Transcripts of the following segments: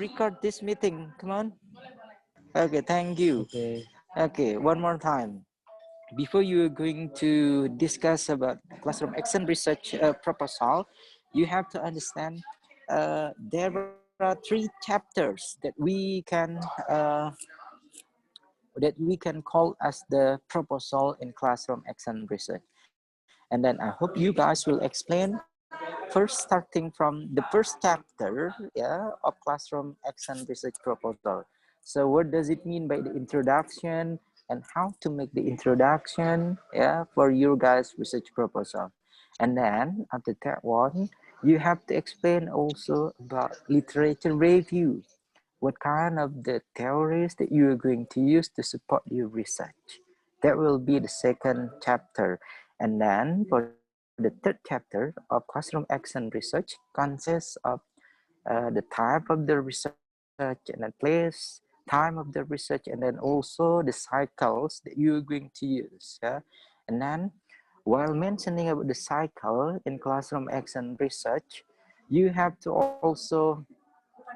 record this meeting. Come on. Okay, thank you. Okay. Okay, one more time. Before you are going to discuss about classroom action research proposal, you have to understand there are three chapters that we can call as the proposal in classroom action research. And then I hope you guys will explain first starting from the first chapter, yeah, of classroom action research proposal. So what does it mean by the introduction and how to make the introduction, yeah, for your guys research proposal. And then after that one, you have to explain also about literature review. What kind of the theories that you are going to use to support your research. That will be the second chapter. And then for the third chapter of classroom action research consists of the type of the research and then place, time of the research, and then also the cycles that you're going to use. Yeah? And then while mentioning about the cycle in classroom action research, you have to also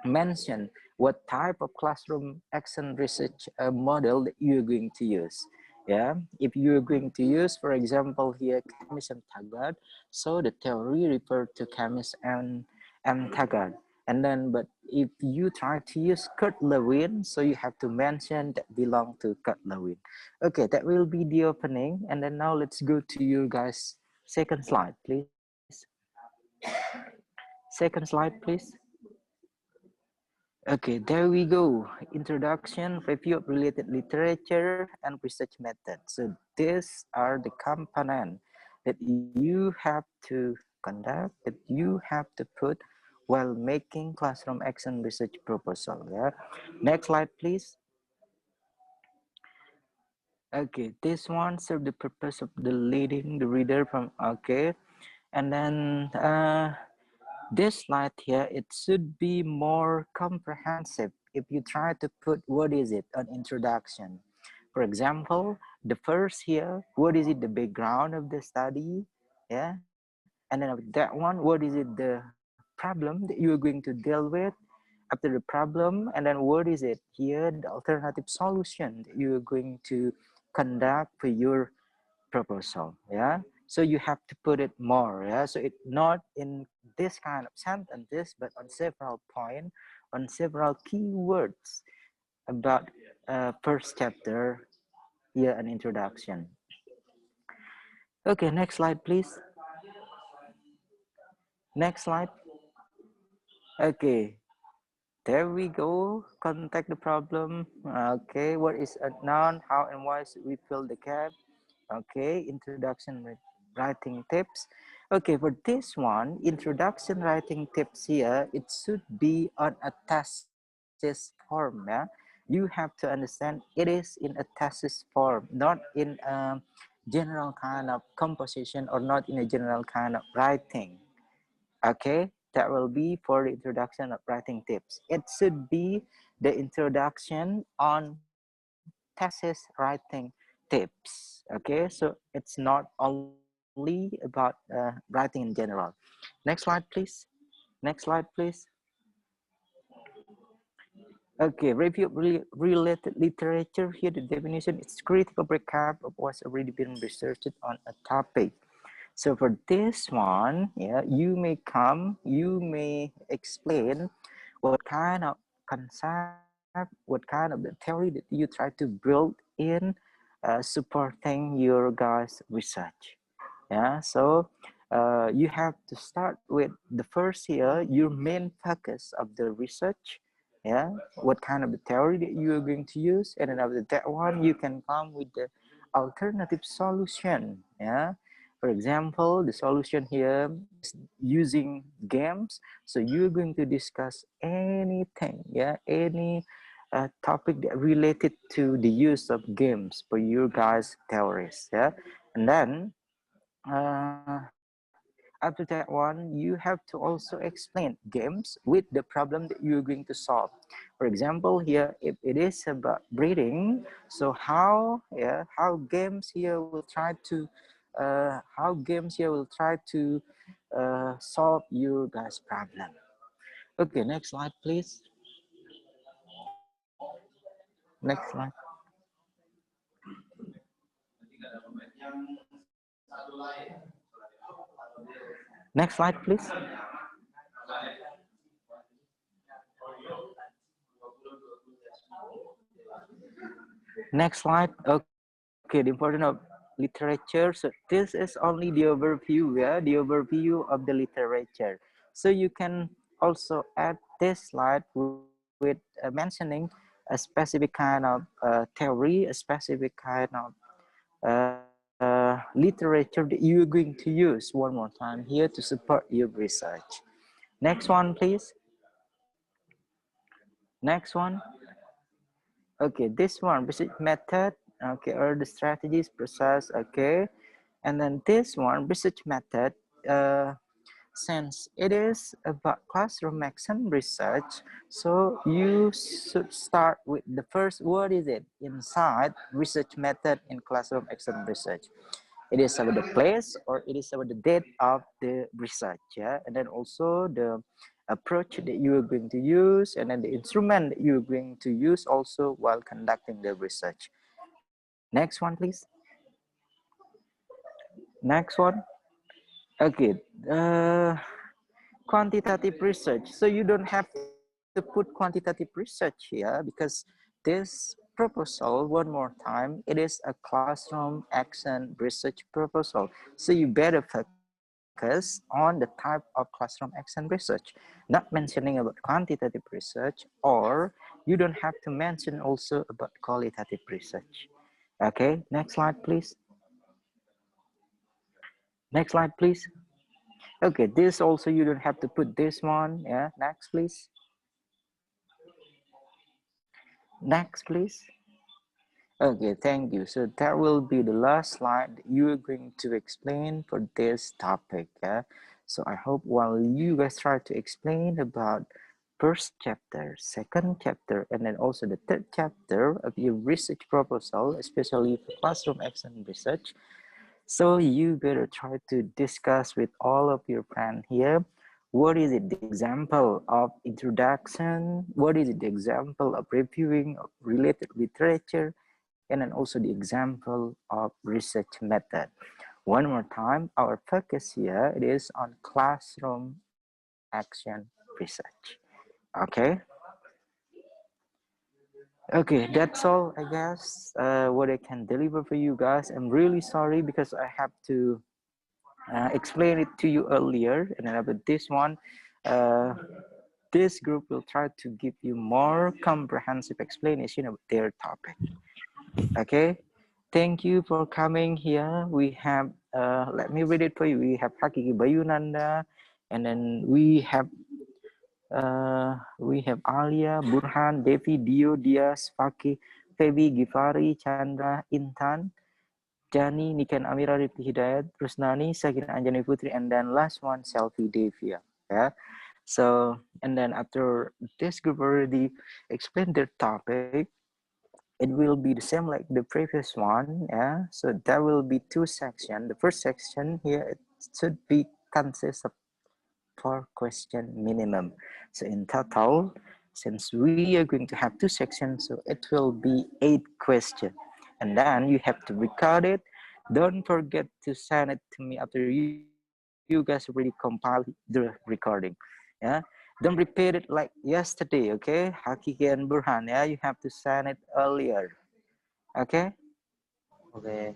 mention what type of classroom action research model that you're going to use. Yeah, if you're going to use, for example, here Camus and Taggart, so the theory referred to Camus and Taggart. And then, but if you try to use Kurt Lewin, so you have to mention that belong to Kurt Lewin. Okay, that will be the opening. And then now let's go to you guys. Second slide, please. Second slide, please. Okay, there we go. Introduction, review of related literature, and research methods. So these are the components that you have to conduct, that you have to put while making classroom action research proposal. Yeah. Next slide, please. Okay, this one serves the purpose of the leading the reader from, okay. And then this slide here, it should be more comprehensive if you try to put what is it, an introduction. For example, the first here, what is it, the background of the study, yeah? And then that one, what is it, the problem that you are going to deal with after the problem, and then what is it here, the alternative solution that you are going to conduct for your proposal. Yeah, so you have to put it more. Yeah, so it not in this kind of sentences but on several points, on several keywords about first chapter, here an introduction. Okay, next slide please. Next slide. Okay, there we go. Contact the problem. Okay, what is a noun, how and why should we fill the gap. Okay, introduction with writing tips. Okay, for this one, introduction writing tips here, it should be on a thesis form. Yeah, you have to understand it is in a thesis form, not in a general kind of composition or not in a general kind of writing. Okay, that will be for the introduction of writing tips. It should be the introduction on thesis writing tips. Okay, so it's not only about writing in general. Next slide please. Next slide please. Okay, review of related literature. Here the definition is critical recap of what's already been researched on a topic. So for this one, yeah, you may explain what kind of concept, what kind of the theory that you try to build in supporting your guys' research. Yeah, so you have to start with the first here, your main focus of the research. Yeah, what kind of the theory that you are going to use, and then after that one, you can come with the alternative solution. Yeah, for example, the solution here is using games. So you're going to discuss anything, yeah, any topic that related to the use of games for your guys' theories, yeah. And then after that one, you have to also explain games with the problem that you're going to solve. For example, here, if it is about breeding, so how games here will try to solve your guys' problem. Okay, next slide, please. Next slide. Next slide, please. Next slide. Okay, the importance of literature. So this is only the overview, yeah, the overview of the literature. So you can also add this slide with mentioning a specific kind of theory, a specific kind of literature that you're going to use one more time here to support your research. Next one, please. Next one. Okay, this one, research method, okay, or the strategies, process, okay. And then this one, research method, since it is about classroom action research, so you should start with the first, what is it inside research method in classroom action research? It is about the place or it is about the date of the research, yeah, and then also the approach that you are going to use, and then the instrument that you're going to use also while conducting the research. Next one, please. Next one. Okay, quantitative research. So you don't have to put quantitative research here because this proposal, one more time, it is a classroom action research proposal. So you better focus on the type of classroom action research, not mentioning about quantitative research, or you don't have to mention also about qualitative research. Okay, next slide, please. Next slide, please. Okay, this also you don't have to put this one. Yeah, next, please. Next, please. Okay, thank you. So that will be the last slide you're going to explain for this topic. Yeah. So I hope while you guys try to explain about first chapter, second chapter, and then also the third chapter of your research proposal, especially for classroom action research, so you better try to discuss with all of your friends here. What is it, the example of introduction? What is it, the example of reviewing of related literature? And then also the example of research method. One more time, our focus here, it is on classroom action research. Okay. Okay, that's all, I guess, what I can deliver for you guys. I'm really sorry because I have to explain it to you earlier, and then about this one, uh, this group will try to give you more comprehensive explanation of their topic. Okay, thank you for coming here. We have, let me read it for you. We have Hakiki Bayunanda, and then we have Alia, Burhan, Devi, Dio, Dias, Faki, Febi, Gifari, Chandra, Intan, Jani, Niken Amira, Rifki Hidayat, Rusnani, Sakina Anjani Putri, and then last one, Selfie Devia. Yeah. So, and then after this group already explained their topic, it will be the same like the previous one. Yeah. So there will be two sections. The first section here, it should be consist of 4 question minimum. So in total, since we are going to have 2 sections, so it will be 8 questions. And then you have to record it. Don't forget to send it to me after you guys already compile the recording. Yeah. Don't repeat it like yesterday, okay? Hakiki and Burhan, yeah, you have to send it earlier. Okay? Okay.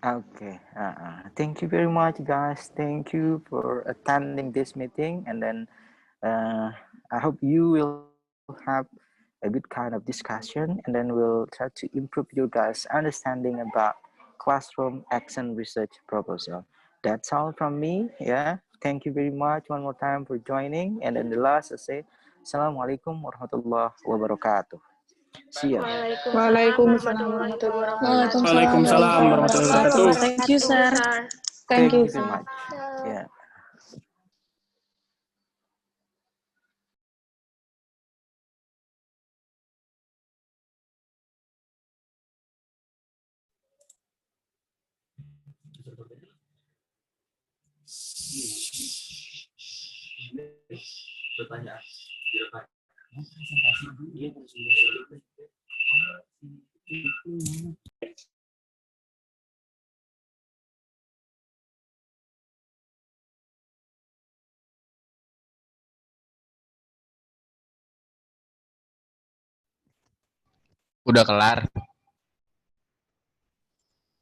Okay. Thank you very much, guys. Thank you for attending this meeting. And then I hope you will have a good kind of discussion, and then we'll try to improve your guys' understanding about classroom action research proposal. That's all from me. Yeah. Thank you very much one more time for joining. And then the last I say, Assalamualaikum warahmatullahi wabarakatuh. See ya. Waalaikumsalam warahmatullahi wabarakatuh. Waalaikumsalam warahmatullahi wabarakatuh. Thank you, sir. Thank Thank you, you very sir. much. Yeah. Pertanyaan. Udah kelar.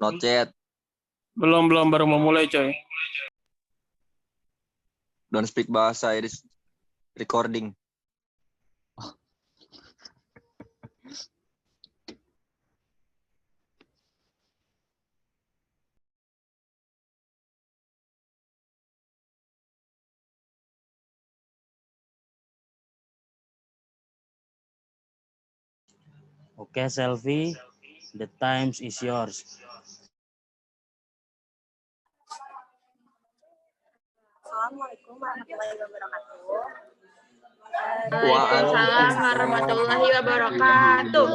Not yet. Belum baru mau mulai coy. Don't speak bahasa, it is recording. Okay, Selfie, the time is yours. Assalamualaikum warahmatullahi wabarakatuh. Waalaikumsalam warahmatullahi wabarakatuh.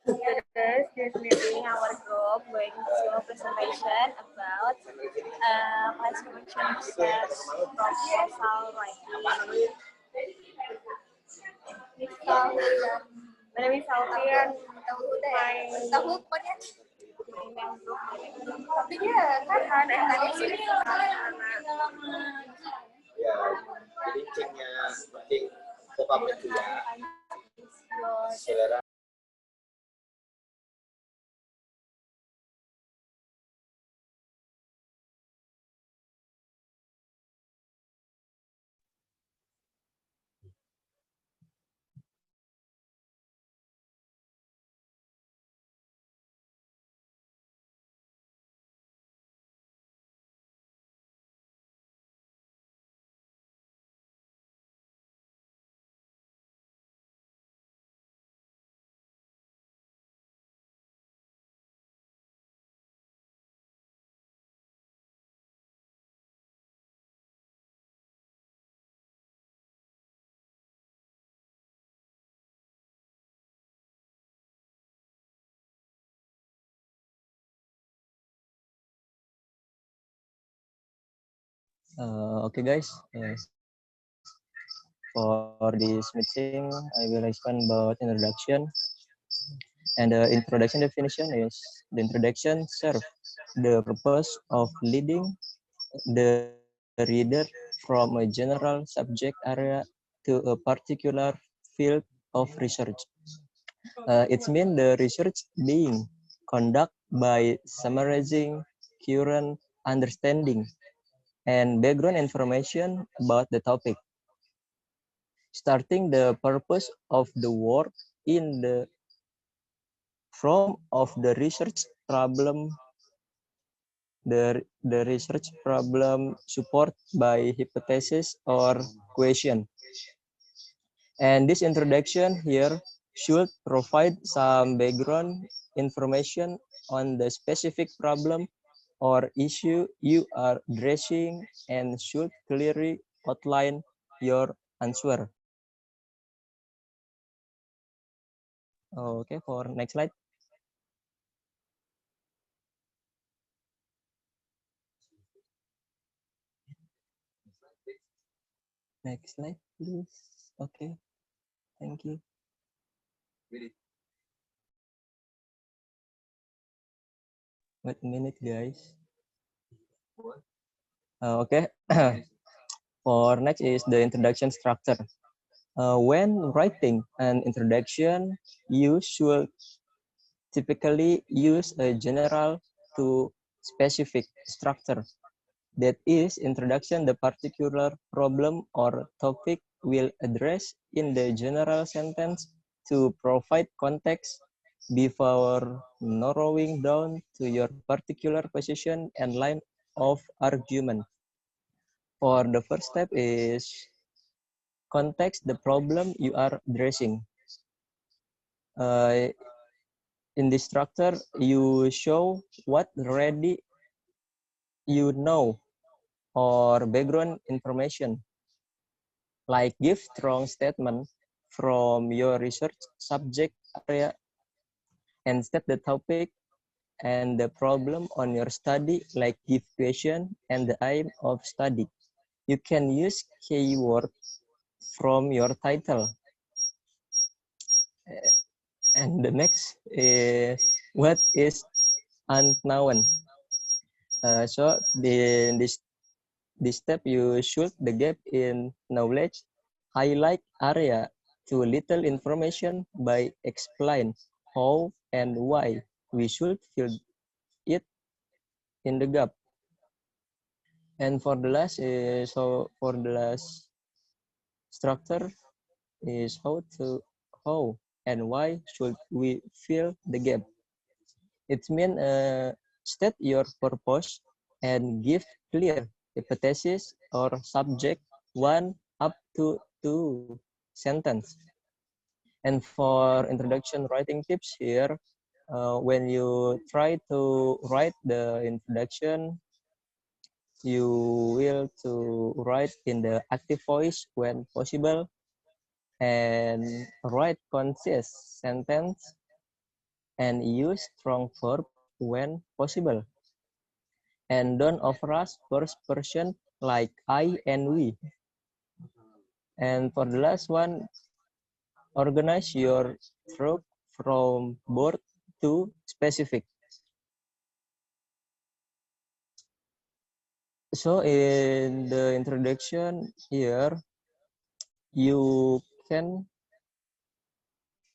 Yes, this meeting our group going to show a presentation about class function research proposal right now. My name is Alfi and tahu pokoknya. Tapi dia kan ada tadi sini ya, jadi ceknya cek pop-up itu ya selera. Okay, guys. Yes. For this meeting, I will explain about introduction. And the introduction definition is the introduction serves the purpose of leading the reader from a general subject area to a particular field of research. It means the research being conducted by summarizing current understanding and background information about the topic, starting the purpose of the work in the form of the research problem, the research problem support by hypothesis or question. And this introduction here should provide some background information on the specific problem or issue you are addressing and should clearly outline your answer. Okay, for next slide. Next slide, please. Okay, thank you. Wait a minute, guys. Okay. For next is the introduction structure. When writing an introduction, you should typically use a general to specific structure. That is, introduction the particular problem or topic will address in the general sentence to provide context before narrowing down to your particular position and line of argument. For the first step is context the problem you are addressing. In this structure, you show what already you know or background information, like give strong statement from your research subject area and state the topic and the problem on your study, like give question and the aim of study. You can use keyword from your title. And the next is what is unknown. So this step you should the gap in knowledge, highlight area to little information by explain how and why we should fill it in the gap. And for the last is for the last structure is how and why should we fill the gap. It means state your purpose and give clear hypothesis or subject 1 up to 2 sentence. And for introduction writing tips here, when you try to write the introduction, you will to write in the active voice when possible and write concise sentence and use strong verb when possible. And don't overrush first person like I and we. And for the last one, organize your thought from broad to specific. So in the introduction here, you can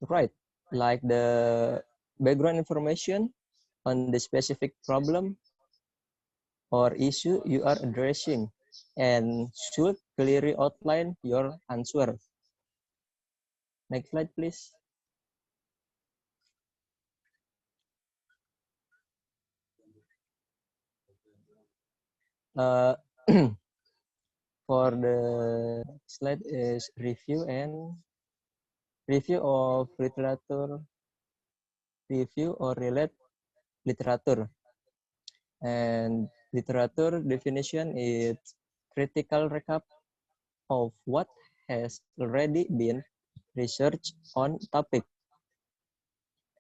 write like the background information on the specific problem or issue you are addressing and should clearly outline your answer. Next slide, please. For the slide is review of literature, review or relate literature. And literature definition is critical recap of what has already been researched on topic.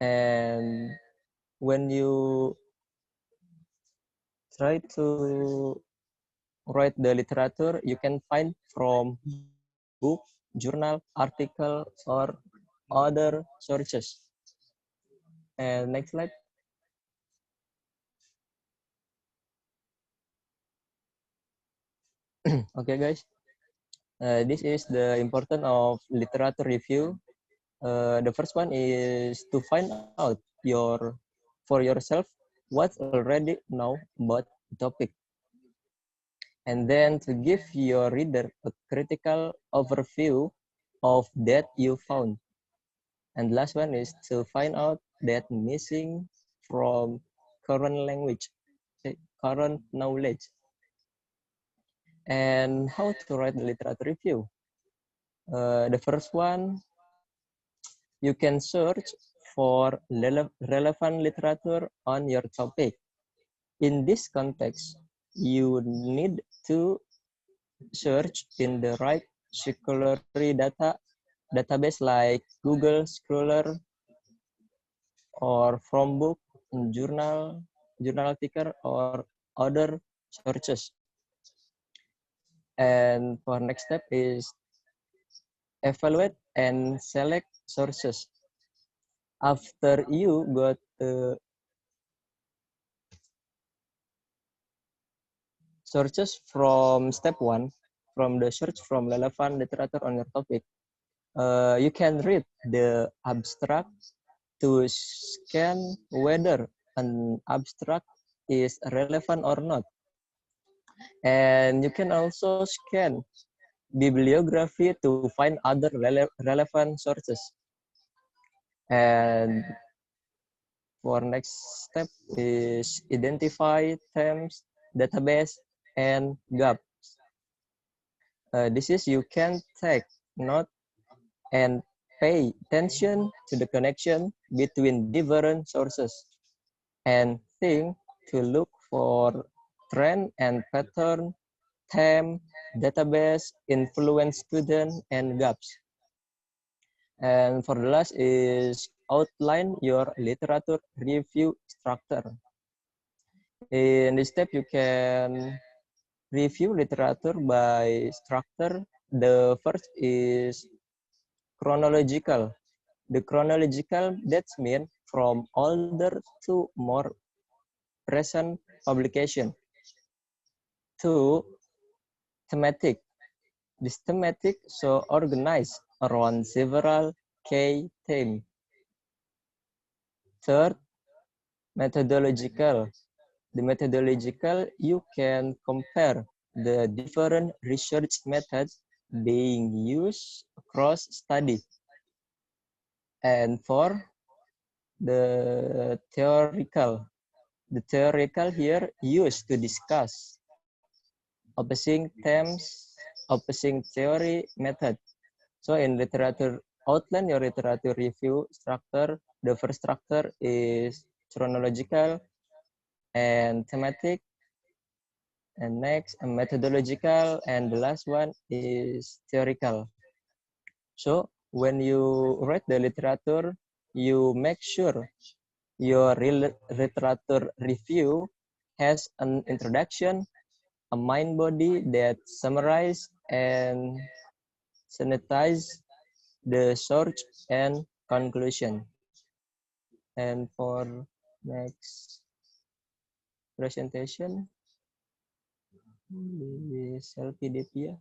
And when you try to write the literature, you can find from book, journal, article, or other sources. And next slide. Okay, guys. This is the importance of literature review. The first one is to find out for yourself what's already know about the topic. And then to give your reader a critical overview of that you found. And the last one is to find out that missing from current language, current knowledge. And how to write the literature review. The first one, you can search for relevant literature on your topic. In this context, you need to search in the right scholarly database like Google Scholar or from book, journal article, or other sources. And for next step is evaluate and select sources. After you got the sources from step 1, from the search from relevant literature on your topic, you can read the abstract to scan whether an abstract is relevant or not. And you can also scan bibliography to find other relevant sources. And for next step is identify themes, database, and gaps. This is you can take note and pay attention to the connection between different sources and think to look for trend and pattern, theme, database, influence student, and gaps. And for the last is outline your literature review structure. In this step, you can review literature by structure. The first is chronological. The chronological, that's mean from older to more present publication. 2. Thematic. This thematic so organized around several key themes. 3rd, methodological. The methodological, you can compare the different research methods being used across study. And 4, the theoretical. The theoretical here used to discuss opposing themes, opposing theory method. So in literature outline, your literature review structure, the first structure is chronological and thematic, and next methodological, and the last one is theoretical. So when you write the literature, you make sure your literature review has an introduction, a mind body that summarize and synthesize the source and conclusion. And for next presentation, Selfie Devia.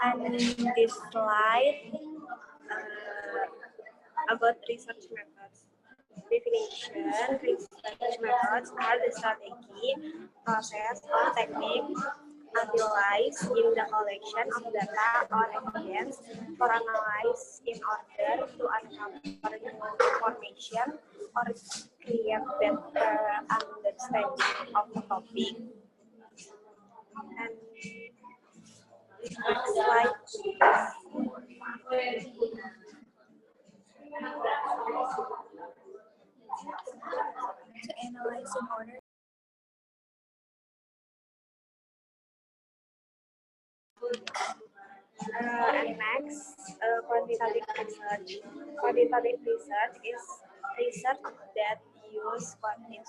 And this slide about research methods. Definition: research methods are the strategy, process, or technique utilized in the collection of data or evidence for analysis in order to uncover new information or create better understanding of the topic. And next slide. To analyze in order. And next, quantitative research. Quantitative research is research that use quantitative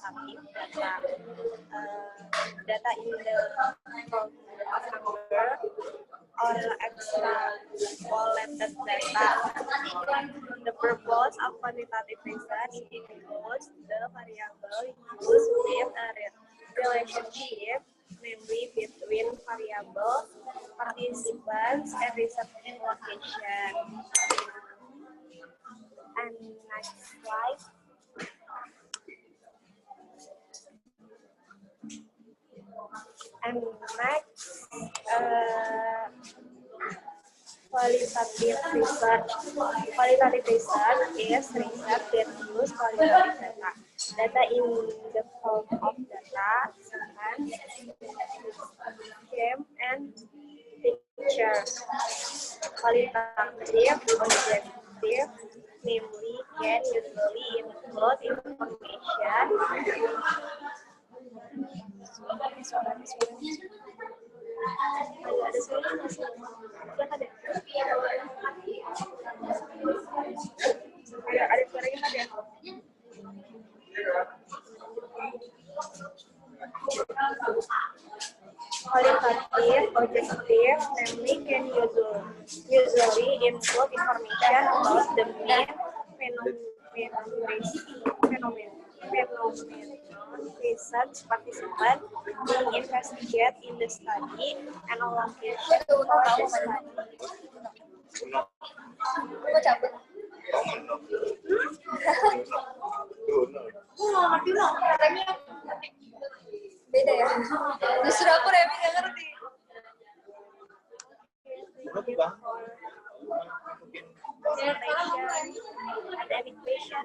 data. Data in the form of number or extrapolated data. The purpose of quantitative research includes the variable used with a relationship, namely between variable participants and research location. And next slide. And next, qualitative research. Qualitative research is research that use qualitative data. Data in the form of data, sentence, game, and pictures. Qualitative, objective, namely can usually include information. Ada suara masih? Ada suaranya ada. Qualitative, objective, namely can usually include information about the main phenomenon research participant being investigated in the study and allocation for the study. Beda ya? Justru aku Remi nggak ngerti. Ada any question?